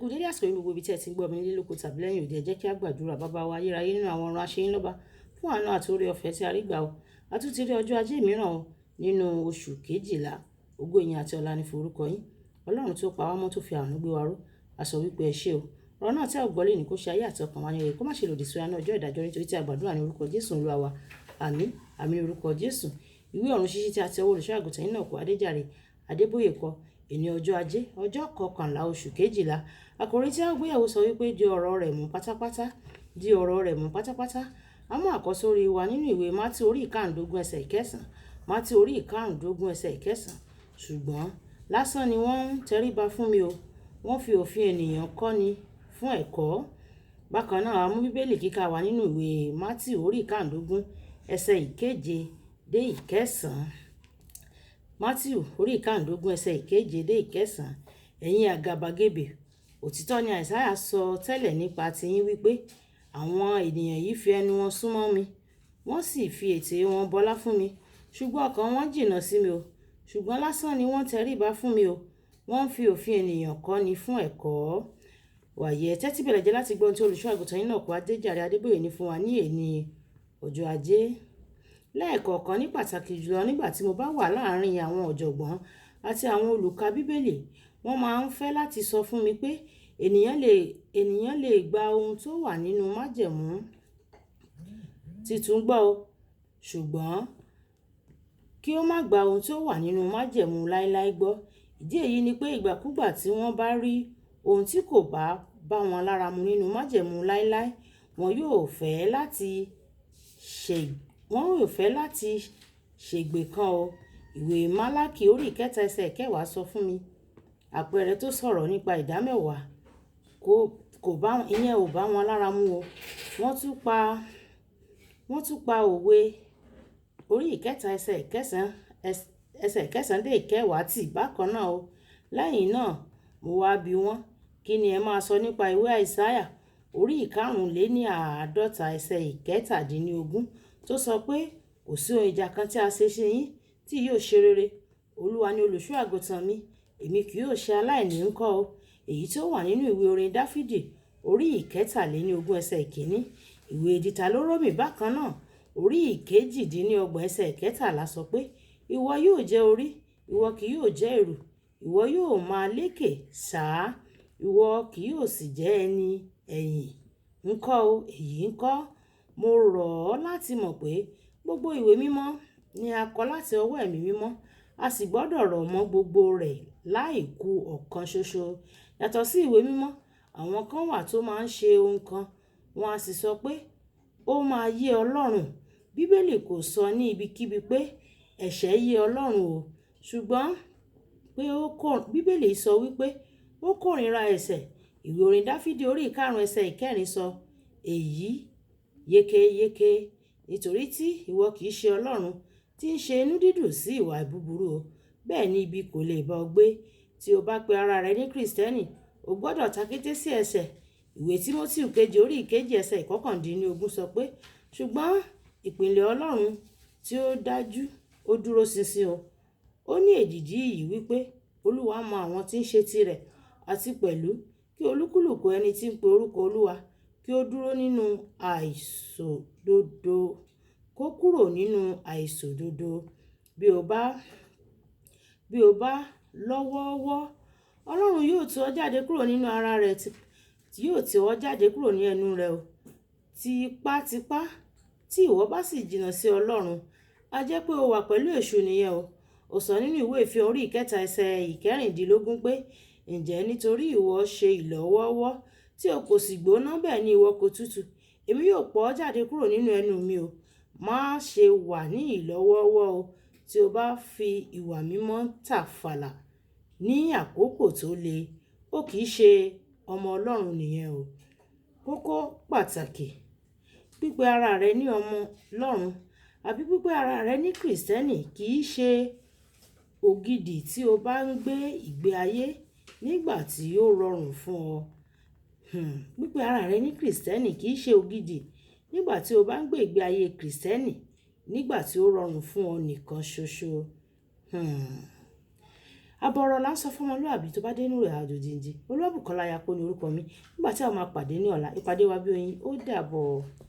Kú dédé àsìkò yìí gbogbo ibi tí ẹ ti ń gbọ́ mi nílé lóko tàbí lẹ́yìn òde, ẹ jẹ́ kí a gbàdúrà. Bàbá wa ayérayé nínú àwọn ọ̀run, aṣeyín lọ́ba fún àánú àti oore ọ̀fẹ́ tí a rí gbà o. A tún ti rí ọjọ́ ajé mìíràn o nínú oṣù kejìlá. Ògo ìyìn àti ọlá ni fún orúkọ yín. Ọlọ́run tó pa wá mọ́ tó fi àánú gbé wa ró. A sọ wípé ẹ ṣé o. Ọ̀rọ̀ náà tí a gbọ́ lé ní kó ṣe ayé àti ọkàn wa ní rere, kó má ṣe lòdì sí wa ní ọjọ́ ìdájọ́, nítorí tí a gbàdúrà ní orúkọ Jésù Olúwa wa. Àmín. Àmín orúkọ Jésù. Ìwé ọ̀run ṣíṣí tí a ti ọwọ́ olùṣọ́ àgùntàn Enoch Adeboye kọ èní ọjọ́ ajé ọjọ́ 11 oṣù kejìlá. Àkòrí tí a gbéyẹ̀wò sọ wípé di ọ̀rọ̀ rẹ̀ mú pátápátá. Di ọ̀rọ̀ rẹ̀ mú pátápátá. A mú àkọ́sórí wa nínú ìwé Mátíù orí 15 ẹsẹ̀ 9. Mátíù orí 15 ẹsẹ̀ 9. Ṣùgbọ́n lásán ni wọ́n ń tẹríba fún mi o. Wọ́n fi òfin ènìyàn kọ́ni fún ẹ̀kọ́. Bákan náà a mú bíbélì kíkà wa nínú ìwé Mátíù orí 15 ẹsẹ̀ 7 dé 9. Mátíù orí 15 ẹsẹ̀ 7 dé 9. Ẹ̀yin àgàbàgebè, òtítọ́ ni Àìsáyà sọ tẹ́lẹ̀ nípa tiyín wípé àwọn ènìyàn yìí fi ẹnu wọn súnmọ́ mi, wọ́n sì fi ètè wọn bọlá fún mi, ṣùgbọ́n ọkàn wọn jìnnà sí mi o. Ṣùgbọ́n lásán ni wọ́n tẹríba fún mi o. Wọ́n ń fi òfin ènìyàn kọ́ni fún ẹ̀kọ́. Wàyí ẹ tẹ́tí bẹ̀rẹ̀ jẹ́ láti gbọ́ ohun tí olùṣọ́ àgùntàn Enoch Adeboye ní fún wa ní èní ọjọ́ ajé. Lẹ́ẹ̀kọ̀ọ̀kan, ní pàtàkì jùlọ nígbà tí mo bá wà láàárín àwọn ọ̀jọ̀gbọ́n àti àwọn olùka bíbélì, wọ́n máa ń fẹ́ láti sọ fún mi pé ènìyàn lè gba ohun tó wà nínú májẹ̀mú titun gbọ́ o, ṣùgbọ́n kí ó má gba ohun tó wà nínú májẹ̀mú láéláé gbọ́. Ìdí èyí ni pé ìgbàkúgbà tí wọ́n bá rí ohun tí kò bá wọn lára mu nínú májẹ̀mú láéláé, wọn yóò fẹ́ láti ṣègbè kan o. Ìwé Málákì orí 3 ẹsẹ̀ 10 sọ fún mi àpẹẹrẹ tó sọ̀rọ̀ nípa ìdámẹ́wàá ìyẹn ò bá wọn lára mu o. Wọ́n tún pa òwe orí 3 ẹsẹ̀ 9 dé 10 tì bákan náà o. Lẹ́yìn náà mo wá bi wọ́n, kí ni ẹ máa sọ nípa ìwé Àìsáyà orí 55 ẹsẹ̀ 17 tó sọ pé kò sí ohun ìjà kan tí a ṣe sí yín tí yóò ṣe rere. Olúwa ni olùṣọ́ àgùntàn mi, èmi kì yóò ṣe aláìní ńkọ́ o. Èyí tó wà nínú ìwé orin Dáfídì orí 23 ẹsẹ̀ 1. Ìwé Dìtàlórómì bákan náà orí 28 ẹsẹ̀ 13 sọ pé ìwọ yóò jẹ́ orí, ìwọ kì yóò jẹ́ ìrù, ìwọ yóò máa lékè sáà, ìwọ kì yóò sì jẹ́ ẹni ẹ̀yìn ńkọ́ o. Èyí ńkọ́, mo rọ̀ ọ́ láti mọ̀ pé gbogbo ìwé mímọ́ ni a kọ láti ọwọ́ ẹ̀mí mímọ́, a sì gbọ́dọ̀ rọ̀ mọ́ gbogbo rẹ̀ láì kù ọ̀kan ṣoṣo. Yàtọ̀ sí ìwé mímọ́, àwọn kan wà tó máa ń ṣe ohun kan, wọ́n á sì sọ pé ó máa yé Ọlọ́run. Bíbélì kò sọ ní ibikíbi pé ẹ̀ṣẹ̀ yé Ọlọ́run o, ṣùgbọ́n pé Bíbélì sọ wípé ó kórìíra ẹ̀ṣẹ̀. Ìwé orin Dáfídì orí 5 ẹsẹ̀ 4 sọ èyí yékéyéké, nítorí tí ìwọ kì í ṣe Ọlọ́run tí ń ṣe inú dídùn sí ìwà búburú o, bẹ́ẹ̀ ni ibi kò lè bá ọ gbé. Tí o bá pe ara rẹ ní Kristẹni, o gbọ́dọ̀ takété sí ẹ̀ṣẹ̀. Ìwé Tímótì kejì orí 2 ẹsẹ̀ 19 sọ pé ṣùgbọ́n ìpìlẹ̀ Ọlọ́run tí ó dájú ó dúró ṣinṣin o. Ó ní èdìdì yìí wípé Olúwa mọ àwọn tí ń ṣe tirẹ̀, àti pẹ̀lú kí olúkúlùkù ẹni tí ń pe orúkọ Olúwa kí ó dúró nínú àìṣòdodo, kó kúrò nínú àìṣòdodo. Bí o bá lọ́wọ́ọ́wọ́, Ọlọ́run yóò tì ọ́ jáde kúrò nínú ara rẹ̀, yóò tì ọ́ jáde kúrò ní ẹnu rẹ̀ o. Tipátipá tí ìwọ bá sì jìnnà sí Ọlọ́run, a jẹ́ pé o wà pẹ̀lú èṣù nìyẹn o. Ó sọ nínú ìwé Ìfihàn orí 3 ẹsẹ̀ 16 pé ǹjẹ́ nítorí ìwọ ṣe ìlọ́wọ́ọ́wọ́ tí o kò sì gbóná, bẹ́ẹ̀ ni ìwọ kò tútù, èmi yóò pọ̀ ọ́ jáde kúrò nínú ẹnu mi o. Má ṣe wà ní ìlọ́wọ́ọ́wọ́ o. Tí o bá fi ìwà mímọ́ tàfàlà ní àkókò tó le, ó kì í ṣe ọmọ Ọlọ́run nìyẹn o. Kókó pàtàkì: pípe ara rẹ ní ọmọ Ọlọ́run àbí pípe ara rẹ ní Kristẹni kì í ṣe ògidì tí o bá ń gbé ìgbé ayé nígbà tí ó rọrùn fún ọ. Pípe ara rẹ ní Kristẹni kì í ṣe ògidì nígbà tí o bá ń gbé ìgbé ayé Kristẹni nígbà tí ó rọrùn fún ọ nìkan ṣoṣo. Àbọ̀rọ̀ là ń sọ fún ọmọlúàbí tó bá dé inú rẹ̀ àjò jíjìn. Olúwabùkọ́lá Ayako ni orúkọ mi. Nígbà tí a máa pàdé ní ọ̀la, ìpàdé wa bí oyin ó dàbọ̀.